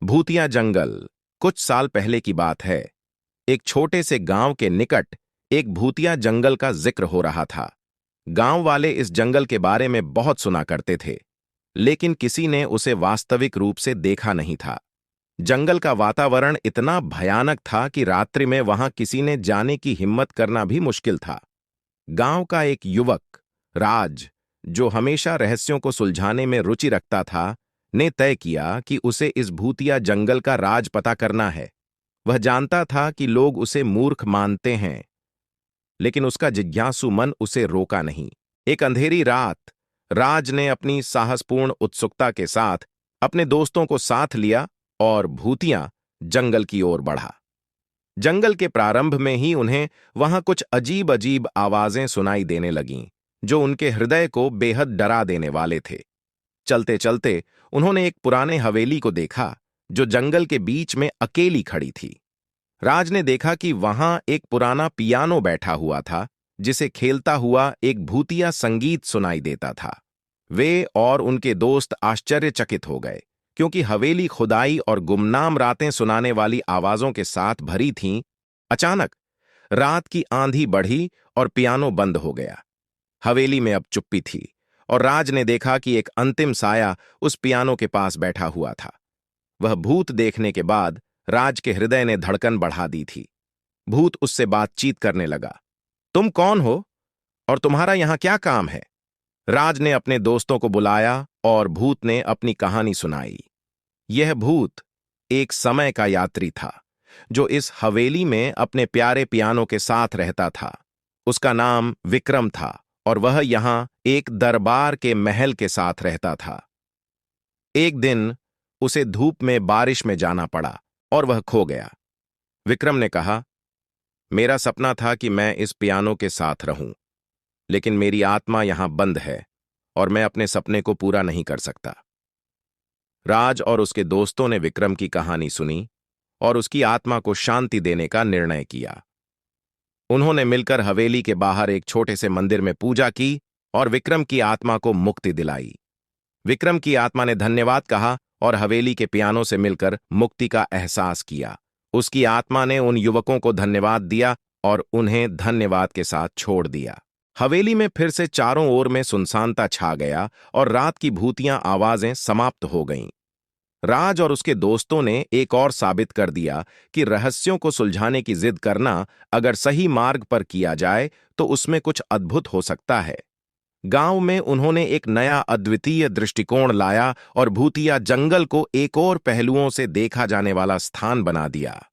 भूतिया जंगल। कुछ साल पहले की बात है। एक छोटे से गांव के निकट एक भूतिया जंगल का जिक्र हो रहा था। गांव वाले इस जंगल के बारे में बहुत सुना करते थे, लेकिन किसी ने उसे वास्तविक रूप से देखा नहीं था। जंगल का वातावरण इतना भयानक था कि रात्रि में वहां किसी ने जाने की हिम्मत करना भी मुश्किल था। गांव का एक युवक, राज, जो हमेशा रहस्यों को सुलझाने में रुचि रखता था, ने तय किया कि उसे इस भूतिया जंगल का राज पता करना है। वह जानता था कि लोग उसे मूर्ख मानते हैं, लेकिन उसका जिज्ञासु मन उसे रोका नहीं। एक अंधेरी रात राज ने अपनी साहसपूर्ण उत्सुकता के साथ अपने दोस्तों को साथ लिया और भूतिया जंगल की ओर बढ़ा। जंगल के प्रारंभ में ही उन्हें वहां कुछ अजीब अजीब आवाजें सुनाई देने लगीं, जो उनके हृदय को बेहद डरा देने वाले थे। चलते चलते उन्होंने एक पुराने हवेली को देखा, जो जंगल के बीच में अकेली खड़ी थी। राज ने देखा कि वहां एक पुराना पियानो बैठा हुआ था, जिसे खेलता हुआ एक भूतिया संगीत सुनाई देता था। वे और उनके दोस्त आश्चर्यचकित हो गए, क्योंकि हवेली खुदाई और गुमनाम रातें सुनाने वाली आवाजों के साथ भरी थीं। अचानक रात की आंधी बढ़ी और पियानो बंद हो गया। हवेली में अब चुप्पी थी और राज ने देखा कि एक अंतिम साया उस पियानो के पास बैठा हुआ था। वह भूत देखने के बाद राज के हृदय ने धड़कन बढ़ा दी थी। भूत उससे बातचीत करने लगा। तुम कौन हो और तुम्हारा यहां क्या काम है? राज ने अपने दोस्तों को बुलाया और भूत ने अपनी कहानी सुनाई। यह भूत एक समय का यात्री था, जो इस हवेली में अपने प्यारे पियानो के साथ रहता था। उसका नाम विक्रम था और वह यहां एक दरबार के महल के साथ रहता था। एक दिन उसे धूप में बारिश में जाना पड़ा और वह खो गया। विक्रम ने कहा, मेरा सपना था कि मैं इस पियानो के साथ रहूं, लेकिन मेरी आत्मा यहां बंद है और मैं अपने सपने को पूरा नहीं कर सकता। राज और उसके दोस्तों ने विक्रम की कहानी सुनी और उसकी आत्मा को शांति देने का निर्णय किया। उन्होंने मिलकर हवेली के बाहर एक छोटे से मंदिर में पूजा की और विक्रम की आत्मा को मुक्ति दिलाई। विक्रम की आत्मा ने धन्यवाद कहा और हवेली के पियानो से मिलकर मुक्ति का एहसास किया। उसकी आत्मा ने उन युवकों को धन्यवाद दिया और उन्हें धन्यवाद के साथ छोड़ दिया। हवेली में फिर से चारों ओर में सुनसानता छा गया और रात की भूतियां आवाजें समाप्त हो गईं। राज और उसके दोस्तों ने एक और साबित कर दिया कि रहस्यों को सुलझाने की जिद करना, अगर सही मार्ग पर किया जाए, तो उसमें कुछ अद्भुत हो सकता है। गांव में उन्होंने एक नया अद्वितीय दृष्टिकोण लाया और भूतिया जंगल को एक और पहलुओं से देखा जाने वाला स्थान बना दिया।